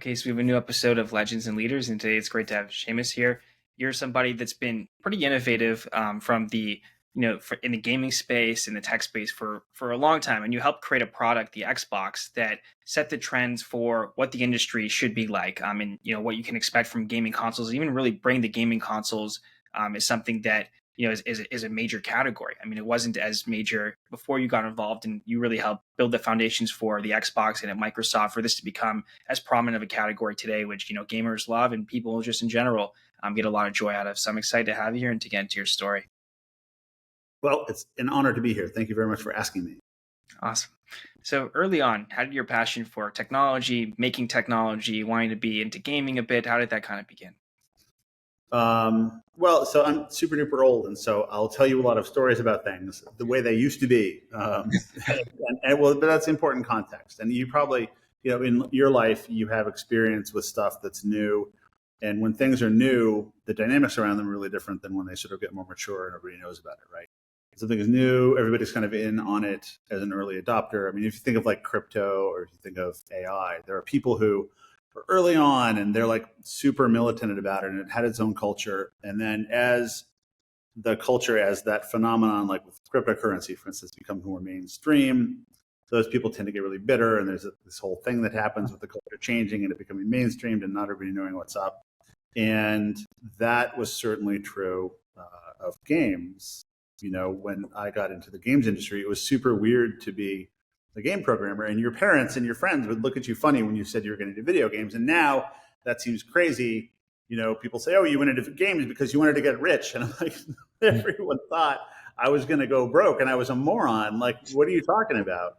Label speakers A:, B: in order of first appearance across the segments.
A: Showcase. We have a new episode of Legends and Leaders, and today it's great to have Seamus here. You're somebody that's been pretty innovative from the in the gaming space, in the tech space for a long time, and you helped create a product, the Xbox, that set the trends for what the industry should be like. And what you can expect from gaming consoles, even really bring the gaming consoles is something that is a major category. I mean, it wasn't as major before you got involved, and you really helped build the foundations for the Xbox and at Microsoft for this to become as prominent of a category today, which gamers love and people just in general get a lot of joy out of. So I'm excited to have you here and to get into your story.
B: Well, it's an honor to be here. Thank you very much for asking me.
A: Awesome. So early on, how did your passion for technology, making technology, wanting to be into gaming a bit, how did that kind of begin?
B: Well, so I'm super duper old, and so I'll tell you a lot of stories about things the way they used to be. But that's important context. And you probably, in your life, you have experience with stuff that's new. And when things are new, the dynamics around them are really different than when they sort of get more mature and everybody knows about it, right? Something is new, everybody's kind of in on it as an early adopter. I mean, if you think of like crypto or if you think of AI, there are people who are early on and they're like super militant about it and it had its own culture. And then as the culture, as that phenomenon, like with cryptocurrency, for instance, becomes more mainstream, those people tend to get really bitter. And there's this whole thing that happens with the culture changing and it becoming mainstreamed and not everybody knowing what's up. And that was certainly true of games. When I got into the games industry, it was super weird to be a game programmer, and your parents and your friends would look at you funny when you said you were going to do video games. And now that seems crazy. People say, "Oh, you went into games because you wanted to get rich," and I'm like, everyone thought I was going to go broke, and I was a moron. Like, what are you talking about?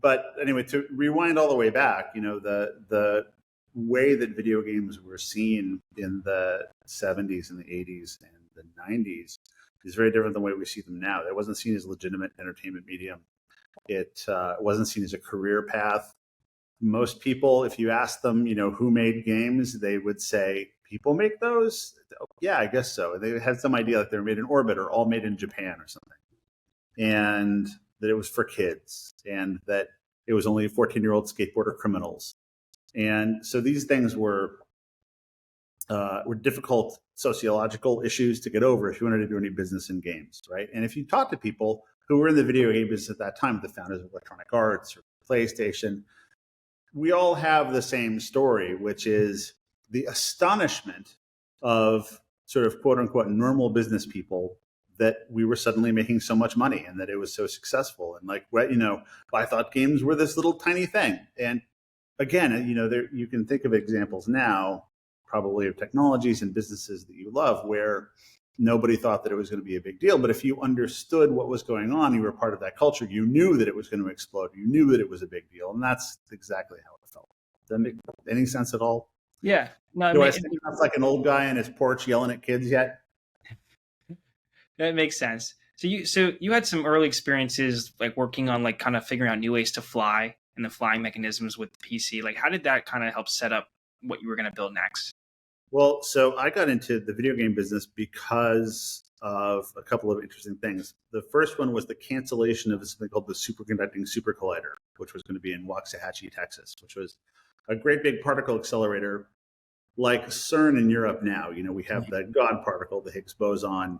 B: But anyway, to rewind all the way back, the way that video games were seen in the 70s and the 80s and the 90s is very different than the way we see them now. It wasn't seen as a legitimate entertainment medium. It wasn't seen as a career path. Most people, if you ask them, who made games, they would say, people make those? Yeah, I guess so. They had some idea that they were made in orbit or all made in Japan or something. And that it was for kids and that it was only 14-year-old skateboarder criminals. And so these things were difficult sociological issues to get over if you wanted to do any business in games, right? And if you talk to people who were in the video game business at that time, the founders of Electronic Arts or PlayStation, we all have the same story, which is the astonishment of sort of quote unquote normal business people that we were suddenly making so much money and that it was so successful. And like, I thought games were this little tiny thing. And again, you can think of examples now, probably of technologies and businesses that you love where nobody thought that it was going to be a big deal. But if you understood what was going on, you were part of that culture, you knew that it was going to explode. You knew that it was a big deal. And that's exactly how it felt. Does that make any sense at all?
A: Yeah. No,
B: Do I sound like an old guy on his porch yelling at kids yet?
A: That makes sense. So you had some early experiences like working on like kind of figuring out new ways to fly and the flying mechanisms with the PC. Like how did that kind of help set up what you were going to build next?
B: Well, so I got into the video game business because of a couple of interesting things. The first one was the cancellation of something called the Superconducting Super Collider, which was going to be in Waxahachie, Texas, which was a great big particle accelerator like CERN in Europe now. We have the God particle, the Higgs boson,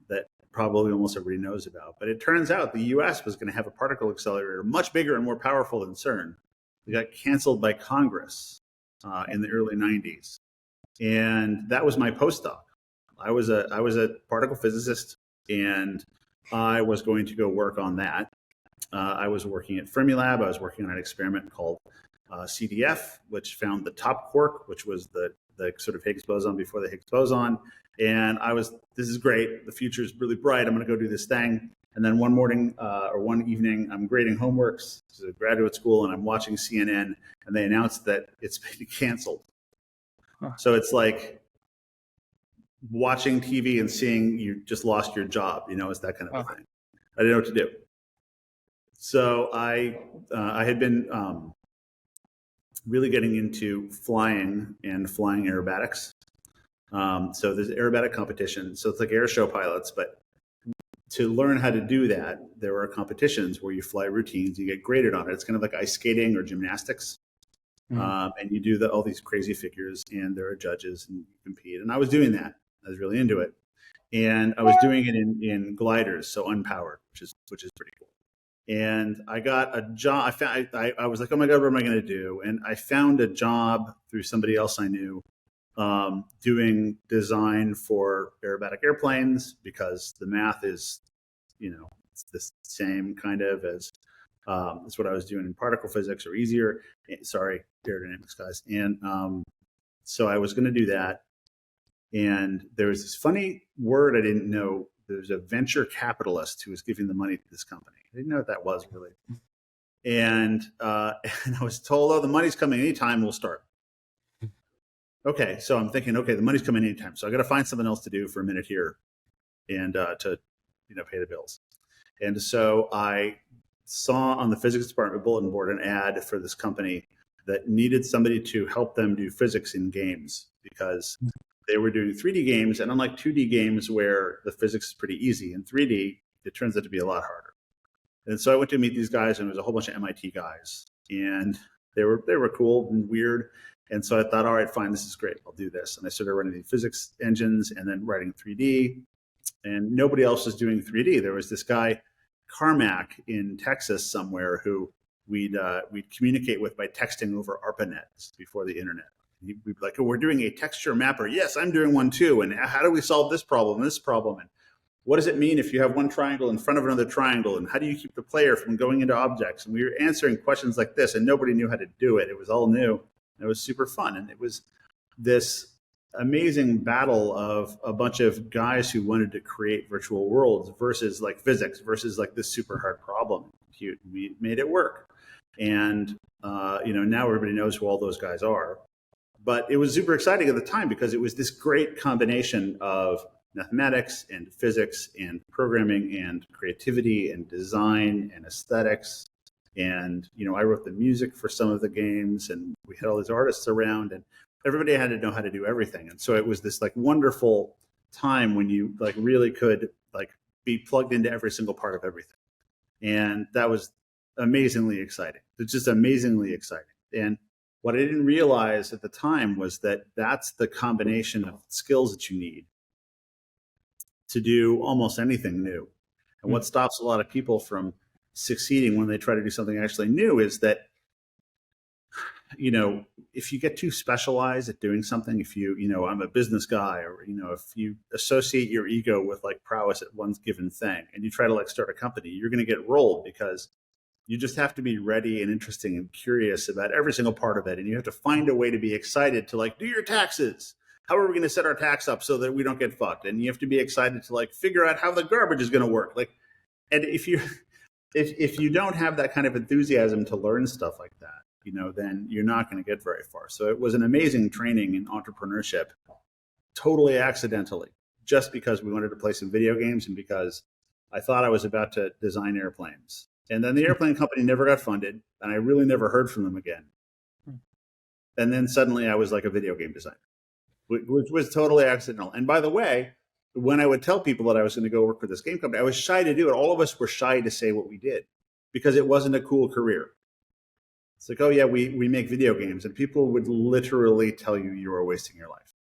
B: that probably almost everybody knows about. But it turns out the US was going to have a particle accelerator much bigger and more powerful than CERN. It got canceled by Congress in the early 90s. And that was my postdoc. I was a particle physicist, and I was going to go work on that. I was working at Fermilab. I was working on an experiment called CDF, which found the top quark, which was the sort of Higgs boson before the Higgs boson. And this is great. The future is really bright. I'm going to go do this thing. And then one morning or one evening, I'm grading homeworks to graduate school, and I'm watching CNN, and they announced that it's been canceled. So it's like watching TV and seeing you just lost your job, it's that kind of a thing. I didn't know what to do. So I had been really getting into flying and flying aerobatics. So there's aerobatic competition. So it's like air show pilots, but to learn how to do that, there are competitions where you fly routines, you get graded on it. It's kind of like ice skating or gymnastics. And you do all these crazy figures, and there are judges, and you compete. And I was doing that. I was really into it, and I was doing it in gliders, so unpowered, which is pretty cool. And I got a job. I was like, oh my God, what am I going to do? And I found a job through somebody else I knew, doing design for aerobatic airplanes, because the math is, it's the same kind of as what I was doing in particle physics, or easier. Sorry, aerodynamics guys. And so I was going to do that. And there was this funny word I didn't know. There's a venture capitalist who was giving the money to this company. I didn't know what that was really. And I was told, oh, the money's coming anytime, we'll start. Okay, so I'm thinking, okay, the money's coming anytime, so I got to find something else to do for a minute here, and to pay the bills. And so I saw on the physics department bulletin board an ad for this company that needed somebody to help them do physics in games, because they were doing 3D games, and unlike 2D games where the physics is pretty easy, in 3D it turns out to be a lot harder. And so I went to meet these guys, and it was a whole bunch of MIT guys, and they were cool and weird. And so I thought, all right, fine, this is great. I'll do this. And I started running the physics engines and then writing 3D. And nobody else was doing 3D. There was this guy, Carmack, in Texas somewhere, who we'd communicate with by texting over ARPANET before the internet. We'd be like, oh, we're doing a texture mapper. Yes, I'm doing one too. And how do we solve this problem, And what does it mean if you have one triangle in front of another triangle? And how do you keep the player from going into objects? And we were answering questions like this, and nobody knew how to do it. It was all new. It was super fun. And it was this amazing battle of a bunch of guys who wanted to create virtual worlds versus like physics, versus like this super hard problem. We made it work. And, now everybody knows who all those guys are. But it was super exciting at the time, because it was this great combination of mathematics and physics and programming and creativity and design and aesthetics. And, I wrote the music for some of the games, and we had all these artists around, and everybody had to know how to do everything. And so it was this like wonderful time when you like really could like be plugged into every single part of everything. And that was amazingly exciting. It's just amazingly exciting. And what I didn't realize at the time was that that's the combination of skills that you need to do almost anything new. And what stops a lot of people from succeeding when they try to do something actually new is that, if you get too specialized at doing something, if I'm a business guy, or, if you associate your ego with like prowess at one given thing, and you try to like start a company, you're going to get rolled, because you just have to be ready and interesting and curious about every single part of it. And you have to find a way to be excited to like do your taxes. How are we going to set our tax up so that we don't get fucked? And you have to be excited to like figure out how the garbage is going to work. Like, and if you don't have that kind of enthusiasm to learn stuff like that, then you're not going to get very far. So it was an amazing training in entrepreneurship, totally accidentally, just because we wanted to play some video games and because I thought I was about to design airplanes. And then the airplane company never got funded, and I really never heard from them again. And then suddenly I was like a video game designer, which was totally accidental. And by the way, when I would tell people that I was going to go work for this game company, I was shy to do it. All of us were shy to say what we did, because it wasn't a cool career. It's like, oh yeah, we make video games, and people would literally tell you you were wasting your life.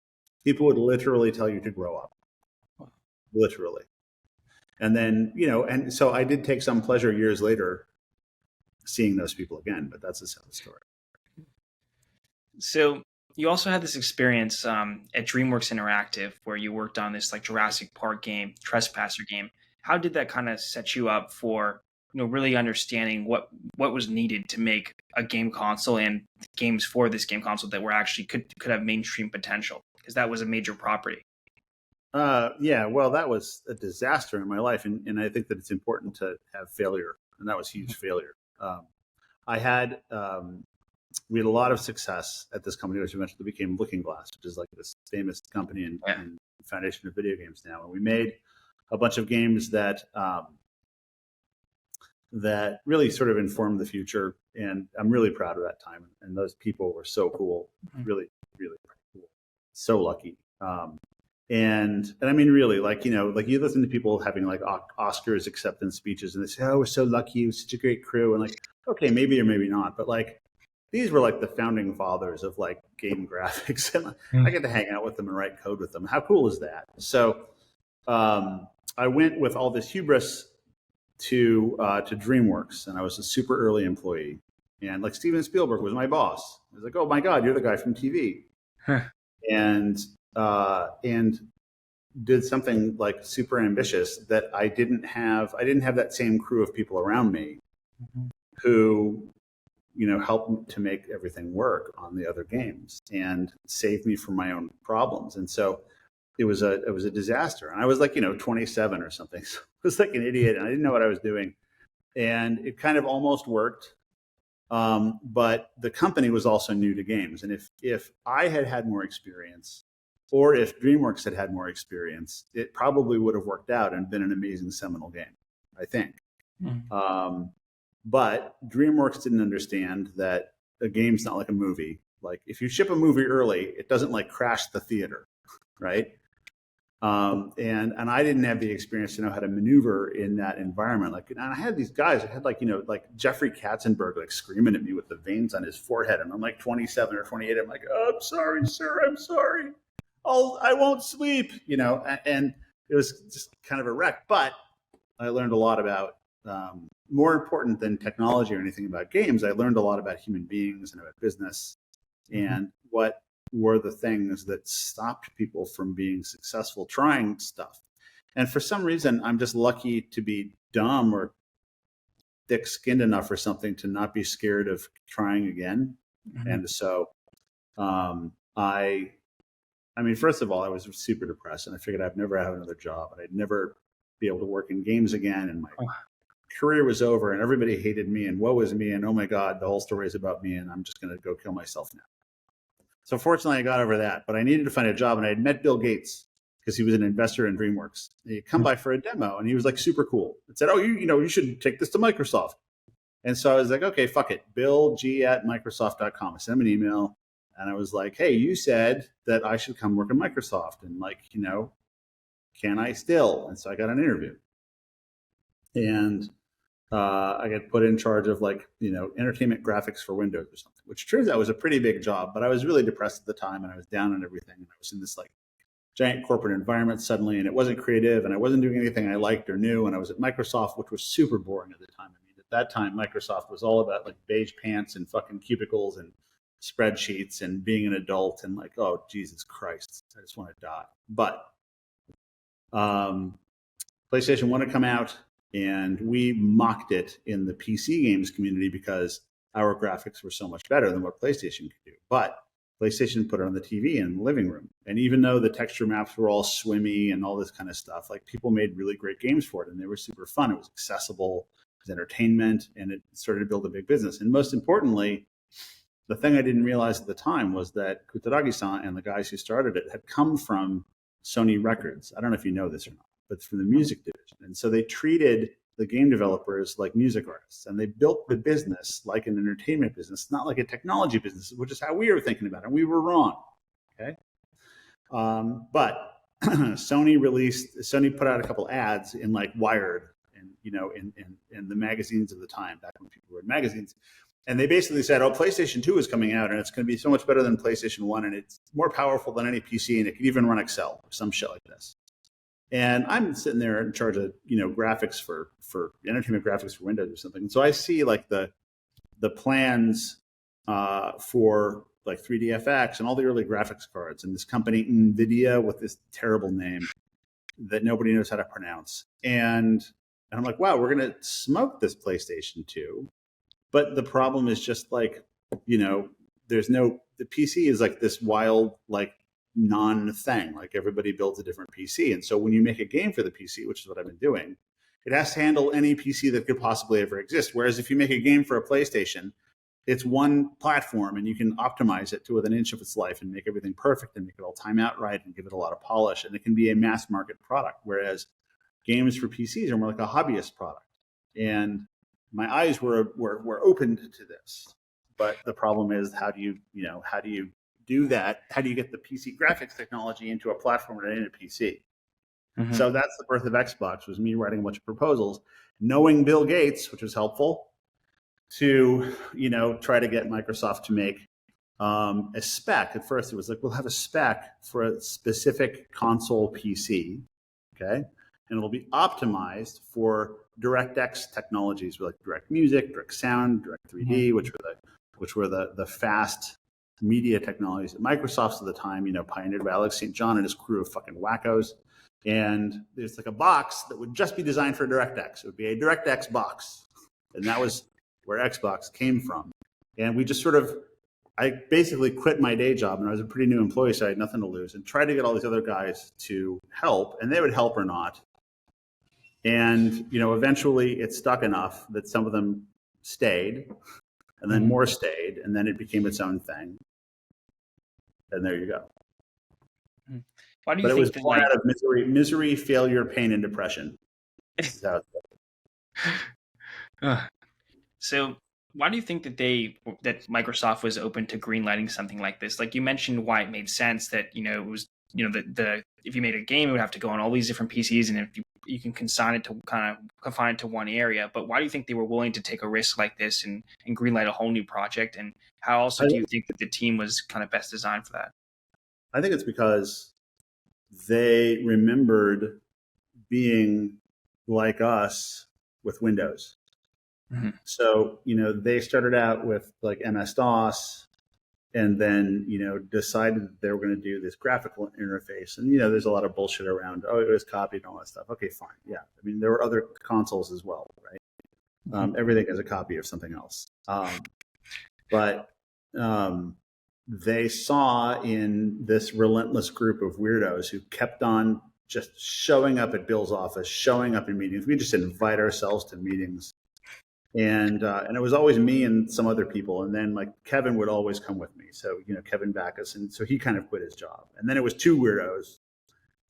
B: People would literally tell you to grow up, literally. And then, and so I did take some pleasure years later seeing those people again, but that's a sad story.
A: So you also had this experience at DreamWorks Interactive where you worked on this like Jurassic Park game, Trespasser game. How did that kind of set you up for really understanding what was needed to make a game console and games for this game console that were actually could have mainstream potential, because that was a major property?
B: Yeah, well, that was a disaster in my life, and I think that it's important to have failure, and that was huge failure. We had a lot of success at this company, which eventually became Looking Glass, which is like this famous company and foundation of video games now. And we made a bunch of games that really sort of informed the future, and I'm really proud of that time. And those people were so cool, really, really cool, so lucky. And I mean, really, like you listen to people having like Oscars acceptance speeches, and they say, "Oh, we're so lucky, it was such a great crew," and like, okay, maybe or maybe not, but like, these were like the founding fathers of like game graphics, and I get to hang out with them and write code with them. How cool is that? So I went with all this hubris to DreamWorks, and I was a super early employee. And like Steven Spielberg was my boss. I was like, "Oh my God, you're the guy from TV," and did something like super ambitious that I didn't have. I didn't have that same crew of people around me who, helped to make everything work on the other games and saved me from my own problems. And so it was a disaster. And I was like, 27 or something. So I was like an idiot, and I didn't know what I was doing. And it kind of almost worked. But the company was also new to games. And if I had had more experience, or if DreamWorks had had more experience, it probably would have worked out and been an amazing seminal game, I think. But DreamWorks didn't understand that a game's not like a movie. Like if you ship a movie early, it doesn't like crash the theater, right? And I didn't have the experience to know how to maneuver in that environment. Like, and I had these guys. I had like Jeffrey Katzenberg like screaming at me with the veins on his forehead, and I'm like 27 or 28. I'm like, "Oh, I'm sorry, sir. I'm sorry. I won't sleep." And it was just kind of a wreck. But I learned a lot about. More important than technology or anything about games, I learned a lot about human beings and about business and what were the things that stopped people from being successful trying stuff. And for some reason, I'm just lucky to be dumb or thick-skinned enough or something to not be scared of trying again. And so first of all, I was super depressed, and I figured I'd never have another job, and I'd never be able to work in games again, and my career was over, and everybody hated me, and woe is me, and oh my God, the whole story is about me, and I'm just going to go kill myself now. So fortunately, I got over that, but I needed to find a job, and I had met Bill Gates because he was an investor in DreamWorks. He'd come by for a demo, and he was like super cool. It said, "Oh, you should take this to Microsoft." And so I was like, "Okay, fuck it, BillG@Microsoft.com." I sent him an email, and I was like, "Hey, you said that I should come work at Microsoft, and can I still?" And so I got an interview. And I got put in charge of entertainment graphics for Windows or something, which turns out was a pretty big job. But I was really depressed at the time, and I was down on everything. And I was in this giant corporate environment suddenly, and it wasn't creative, and I wasn't doing anything I liked or knew. And I was at Microsoft, which was super boring at the time. At that time, Microsoft was all about beige pants and fucking cubicles and spreadsheets and being an adult and oh, Jesus Christ, I just want to die. But PlayStation 1 had come out, and we mocked it in the PC games community because our graphics were so much better than what PlayStation could do. But PlayStation put it on the TV in the living room. And even though the texture maps were all swimmy and all this kind of stuff, people made really great games for it, and they were super fun. It was accessible, it was entertainment, and it started to build a big business. And most importantly, the thing I didn't realize at the time was that Kutaragi-san and the guys who started it had come from Sony Records. I don't know if you know this or not, but it's from the music division. And so they treated the game developers like music artists, and they built the business like an entertainment business, not like a technology business, which is how we were thinking about it. And we were wrong. Okay. But Sony put out a couple ads in Wired and, in the magazines of the time, back when people read magazines. And they basically said, "Oh, PlayStation 2 is coming out, and it's going to be so much better than PlayStation 1, and it's more powerful than any PC, and it can even run Excel," or some shit like this. And I'm sitting there in charge of, graphics for entertainment graphics for Windows or something. And so I see the plans for 3DFX and all the early graphics cards, and this company NVIDIA with this terrible name that nobody knows how to pronounce. And I'm like, wow, we're going to smoke this PlayStation 2. But the problem is just there's no, the PC is this wild, non-thing. Everybody builds a different PC. And so when you make a game for the PC, which is what I've been doing, it has to handle any PC that could possibly ever exist. Whereas if you make a game for a PlayStation, it's one platform, and you can optimize it to within an inch of its life and make everything perfect and make it all time out right and give it a lot of polish. And it can be a mass market product. Whereas games for PCs are more like a hobbyist product. And my eyes were opened to this. But the problem is, how do you do that? How do you get the PC graphics technology into a platform and in a PC? So that's the birth of Xbox, was me writing a bunch of proposals, knowing Bill Gates, which was helpful, to, try to get Microsoft to make a spec. At first, it was like, we'll have a spec for a specific console PC, okay? And it'll be optimized for DirectX technologies, like Direct Music, Direct Sound, Direct 3D, which were the fast media technologies that Microsoft's at the time, pioneered by Alex St. John and his crew of fucking wackos. And there's like a box that would just be designed for DirectX. It would be a DirectX box. And that was where Xbox came from. And we just I basically quit my day job, and I was a pretty new employee, so I had nothing to lose, and tried to get all these other guys to help, and they would help or not. And, eventually it stuck enough that some of them stayed, and then more stayed, and then it became its own thing. And there you go.
A: Why do you think
B: it was born out of misery, failure, pain, and depression.
A: So why do you think that Microsoft was open to greenlighting something like this? Like you mentioned why it made sense that, it was, if you made a game, it would have to go on all these different PCs, and if you can confine it to one area. But why do you think they were willing to take a risk like this and greenlight a whole new project? And how also do you think that the team was kind of best designed for that?
B: I think it's because they remembered being like us with Windows. Mm-hmm. So, they started out with like MS-DOS, and then, decided that they were going to do this graphical interface. And, there's a lot of bullshit around, it was copied and all that stuff. Okay, fine. Yeah. I mean, there were other consoles as well, right? Mm-hmm. Everything is a copy of something else. But they saw in this relentless group of weirdos who kept on just showing up at Bill's office, showing up in meetings. We just invite ourselves to meetings. And it was always me and some other people. And then like Kevin would always come with me. So, Kevin Backus. And so he kind of quit his job. And then it was 2 weirdos.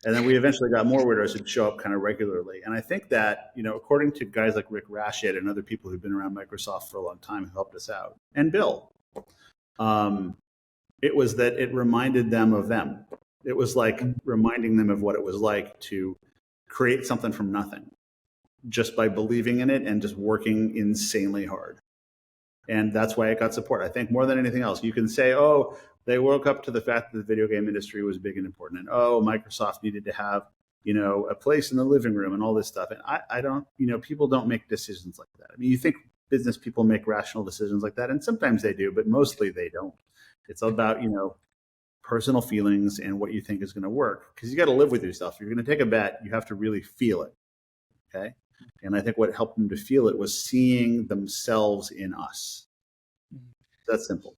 B: And then we eventually got more weirdos who'd show up kind of regularly. And I think that, according to guys like Rick Rashid and other people who've been around Microsoft for a long time who helped us out, and Bill, it was that it reminded them of them. It was like reminding them of what it was like to create something from nothing, just by believing in it and just working insanely hard. And that's why it got support. I think more than anything else, you can say, they woke up to the fact that the video game industry was big and important. And, Microsoft needed to have, a place in the living room and all this stuff. And I don't, people don't make decisions like that. I mean, you think business people make rational decisions like that, and sometimes they do, but mostly they don't. It's about, personal feelings and what you think is going to work. Because you got to live with yourself. If you're going to take a bet, you have to really feel it. Okay. And I think what helped them to feel it was seeing themselves in us. That's simple.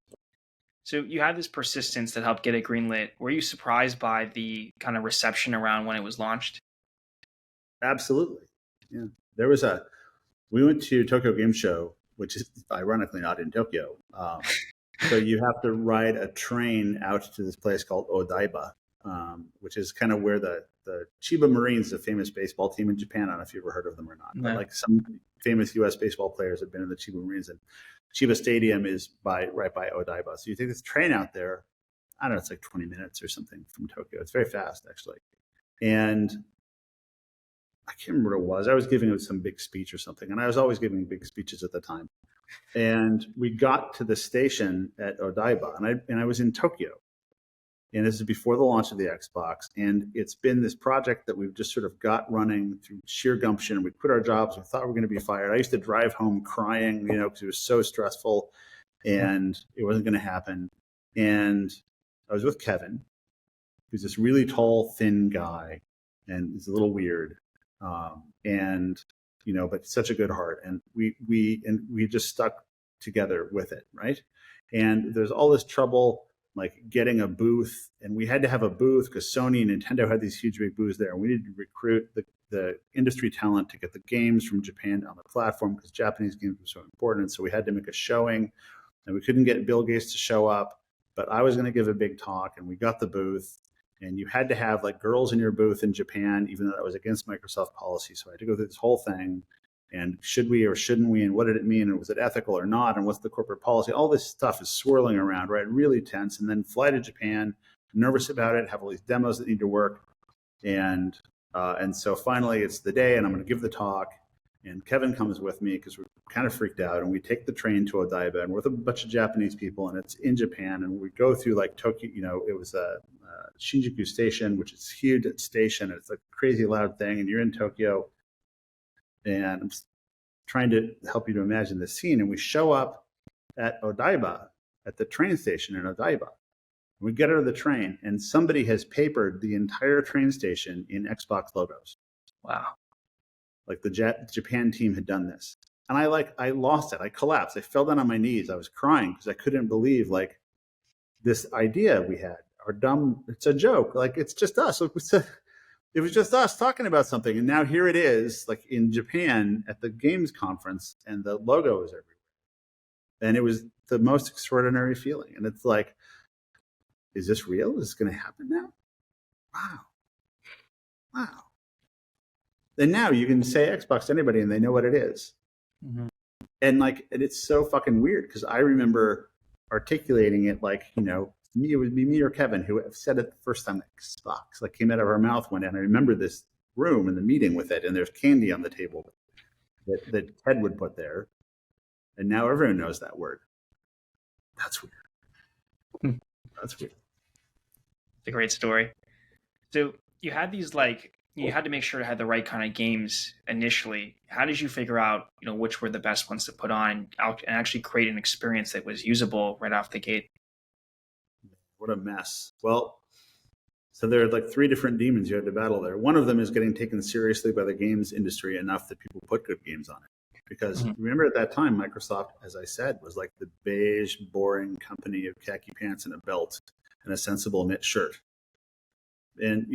A: So you had this persistence that helped get it greenlit. Were you surprised by the kind of reception around when it was launched?
B: Absolutely. Yeah. We went to Tokyo Game Show, which is ironically not in Tokyo. So you have to ride a train out to this place called Odaiba, which is kind of where the Chiba Marines, a famous baseball team in Japan. I don't know if you've ever heard of them or not. No. But like some famous U.S. baseball players have been in the Chiba Marines, and Chiba Stadium is right by Odaiba. So you take this train out there. I don't know, it's like 20 minutes or something from Tokyo. It's very fast, actually. And I can't remember what it was. I was giving some big speech or something, and I was always giving big speeches at the time. And we got to the station at Odaiba, and I was in Tokyo. And this is before the launch of the Xbox. And it's been this project that we've just sort of got running through sheer gumption. We quit our jobs. We thought we were going to be fired. I used to drive home crying, because it was so stressful and it wasn't going to happen. And I was with Kevin, who's this really tall, thin guy, and he's a little weird. But such a good heart. And we just stuck together with it. Right. And there's all this trouble, like getting a booth, and we had to have a booth because Sony and Nintendo had these huge big booths there, and we needed to recruit the industry talent to get the games from Japan on the platform because Japanese games were so important. So we had to make a showing, and we couldn't get Bill Gates to show up, but I was going to give a big talk, and we got the booth, and you had to have like girls in your booth in Japan, even though that was against Microsoft policy. So I had to go through this whole thing. And should we or shouldn't we? And what did it mean? And was it ethical or not? And what's the corporate policy? All this stuff is swirling around, right? Really tense. And then fly to Japan, nervous about it, have all these demos that need to work. And so finally it's the day, and I'm going to give the talk. And Kevin comes with me because we're kind of freaked out. And we take the train to Odaiba, and we're with a bunch of Japanese people, and it's in Japan. And we go through like Tokyo, it was a Shinjuku station, which is a huge station. And it's a crazy loud thing. And you're in Tokyo. And I'm trying to help you to imagine the scene. And we show up at Odaiba, at the train station in Odaiba. We get out of the train, and somebody has papered the entire train station in Xbox logos.
A: Wow.
B: Like the Japan team had done this. And I lost it. I collapsed. I fell down on my knees. I was crying because I couldn't believe like this idea we had. Our dumb, it's a joke. Like it's just us. It was just us talking about something. And now here it is, like in Japan at the games conference, and the logo is everywhere. And it was the most extraordinary feeling. And it's like, is this real? Is this going to happen now? Wow. And now you can say Xbox to anybody and they know what it is.
A: Mm-hmm.
B: And it's so fucking weird because I remember articulating it like, it would be me or Kevin who said it the first time, like Xbox, like came out of our mouth one day. And I remember this room and the meeting with it, and there's candy on the table that Ted would put there. And now everyone knows that word. That's weird. That's weird.
A: It's a great story. So you had these you had to make sure to have the right kind of games initially. How did you figure out, which were the best ones to put on and actually create an experience that was usable right off the gate?
B: What a mess. Well, so there are like 3 different demons you had to battle there. One of them is getting taken seriously by the games industry enough that people put good games on it. Because remember at that time, Microsoft, as I said, was like the beige, boring company of khaki pants and a belt and a sensible knit shirt. And,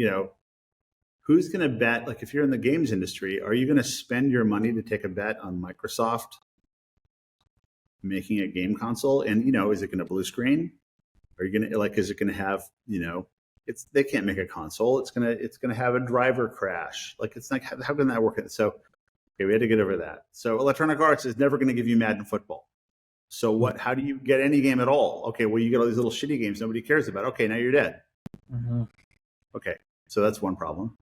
B: who's going to bet, like if you're in the games industry, are you going to spend your money to take a bet on Microsoft making a game console? And, is it going to blue screen? Are you going to is it going to have, they can't make a console. It's going to have a driver crash. Like, it's like, how can that work? So, okay, we had to get over that. So Electronic Arts is never going to give you Madden football. So how do you get any game at all? Okay, well, you get all these little shitty games nobody cares about. Okay, now you're dead.
A: Mm-hmm.
B: Okay, so that's one problem.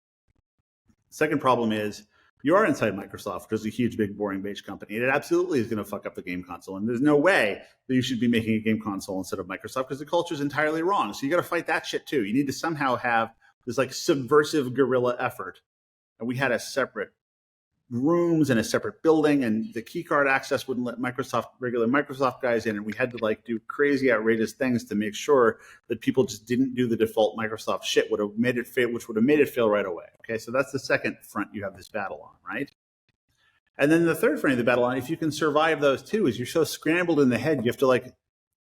B: Second problem is you are inside Microsoft, which is a huge, big, boring, beige company. And it absolutely is going to fuck up the game console. And there's no way that you should be making a game console instead of Microsoft because the culture is entirely wrong. So you got to fight that shit too. You need to somehow have this like subversive guerrilla effort. And we had a separate rooms and a separate building, and the key card access wouldn't let regular Microsoft guys in, and we had to do crazy outrageous things to make sure that people just didn't do the default Microsoft shit, which would have made it fail right away. Okay, so that's the second front you have this battle on, right? And then the third front of the battle on, if you can survive those two, is you're so scrambled in the head, you have to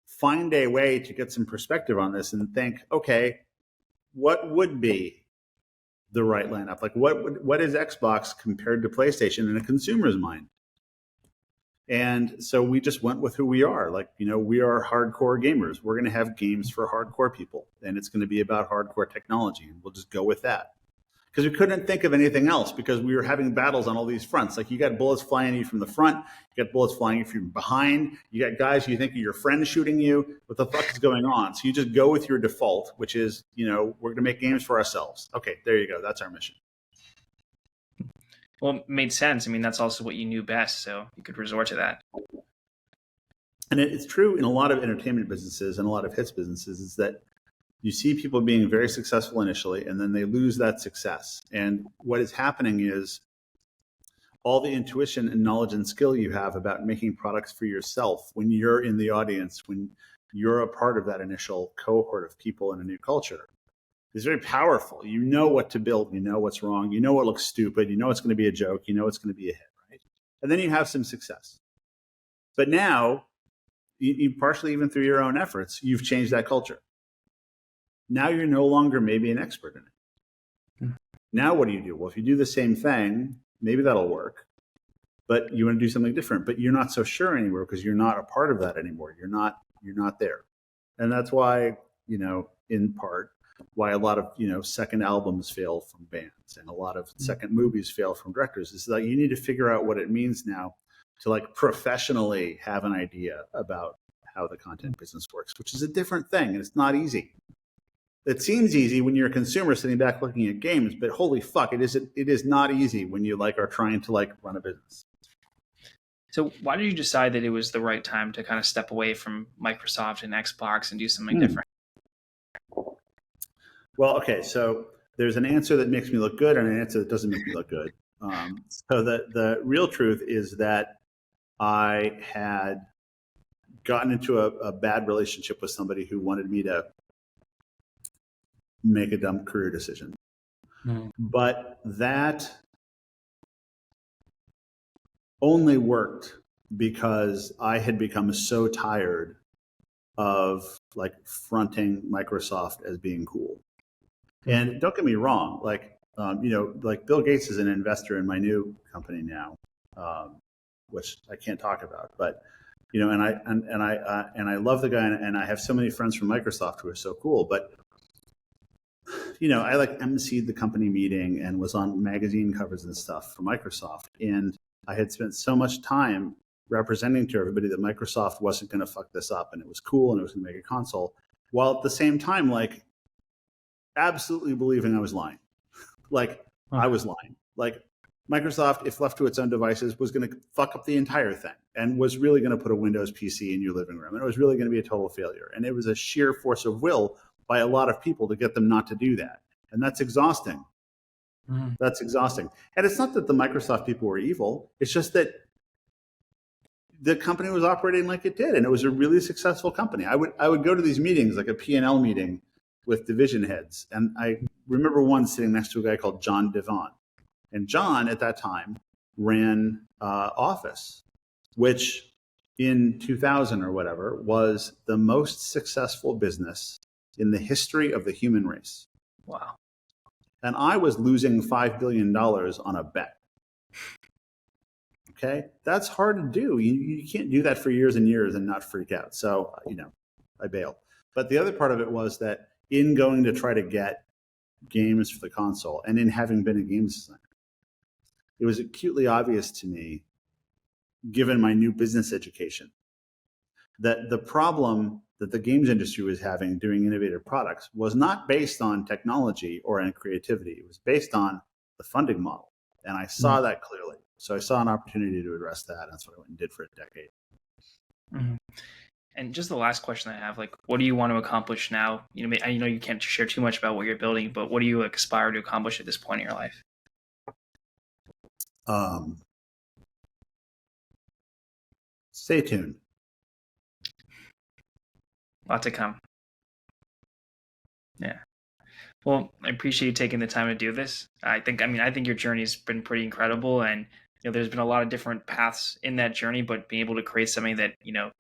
B: find a way to get some perspective on this and think, okay, what would be the right lineup? Like what is Xbox compared to PlayStation in a consumer's mind? And so we just went with who we are. We are hardcore gamers. We're going to have games for hardcore people, and it's going to be about hardcore technology, and we'll just go with that. Because we couldn't think of anything else, because we were having battles on all these fronts. Like, you got bullets flying at you from the front, you got bullets flying at you from behind, you got guys you think are your friends shooting you. What the fuck is going on? So you just go with your default, which is, we're going to make games for ourselves. Okay, there you go. That's our mission.
A: Well, it made sense. I mean, that's also what you knew best, so you could resort to that.
B: And it's true in a lot of entertainment businesses and a lot of hits businesses, is that you see people being very successful initially, and then they lose that success. And what is happening is all the intuition and knowledge and skill you have about making products for yourself when you're in the audience, when you're a part of that initial cohort of people in a new culture, is very powerful. You know what to build. You know what's wrong. You know what looks stupid. You know it's going to be a joke. You know it's going to be a hit, right? And then you have some success. But now, you partially even through your own efforts, you've changed that culture. Now you're no longer maybe an expert in it. Mm-hmm. Now what do you do? Well, if you do the same thing, maybe that'll work. But you want to do something different, but you're not so sure anymore because you're not a part of that anymore. You're not there. And that's why, in part, why a lot of, second albums fail from bands and a lot of second movies fail from directors, is that you need to figure out what it means now to professionally have an idea about how the content business works, which is a different thing. And it's not easy. it seems easy when you're a consumer sitting back looking at games, but holy fuck, it is not easy when you like are trying to like run a business.
A: So why did you decide that it was the right time to kind of step away from Microsoft and Xbox and do something different?
B: Well, okay, so there's an answer that makes me look good and an answer that doesn't make me look good. So the real truth is that I had gotten into a bad relationship with somebody who wanted me to make a dumb career decision. But that only worked because I had become so tired of like fronting Microsoft as being cool. And don't get me wrong, like like Bill Gates is an investor in my new company now, which I can't talk about, but and I love the guy, and I have so many friends from Microsoft who are so cool, but I like emceed the company meeting and was on magazine covers and stuff for Microsoft, and I had spent so much time representing to everybody that Microsoft wasn't going to fuck this up, and it was cool, and it was going to make a console, while at the same time, like, absolutely believing I was lying. I was lying. Like, Microsoft, if left to its own devices, was going to fuck up the entire thing and was really going to put a Windows PC in your living room. And it was really going to be a total failure. And it was a sheer force of will by a lot of people to get them not to do that. And that's exhausting. That's exhausting. And it's not that the Microsoft people were evil. It's just that the company was operating like it did. And it was a really successful company. I would go to these meetings, like a P&L meeting with division heads. And I remember one sitting next to a guy called John Devon. And John, at that time, ran Office, which in 2000 or whatever was the most successful business in the history of the human race.
A: Wow.
B: And I was losing $5 billion on a bet. Okay? That's hard to do. You can't do that for years and years and not freak out. So, I bailed. But the other part of it was that in going to try to get games for the console and in having been a games designer, it was acutely obvious to me, given my new business education, that the problem that the games industry was having doing innovative products was not based on technology or on creativity. It was based on the funding model. And I saw that clearly. So I saw an opportunity to address that. That's what I went and did for a decade.
A: And just the last question I have, like, what do you want to accomplish now? I know you can't share too much about what you're building, but what do you aspire to accomplish at this point in your life?
B: Stay tuned.
A: Lot to come. Yeah. Well, I appreciate you taking the time to do this. I think your journey's been pretty incredible, and there's been a lot of different paths in that journey, but being able to create something that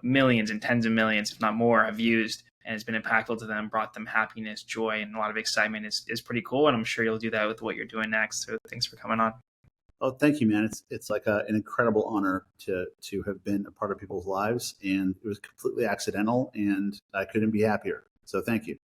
A: millions and tens of millions, if not more, have used and has been impactful to them, brought them happiness, joy, and a lot of excitement is pretty cool. And I'm sure you'll do that with what you're doing next. So thanks for coming on.
B: Oh, thank you, man. It's like an incredible honor to have been a part of people's lives, and it was completely accidental, and I couldn't be happier. So thank you.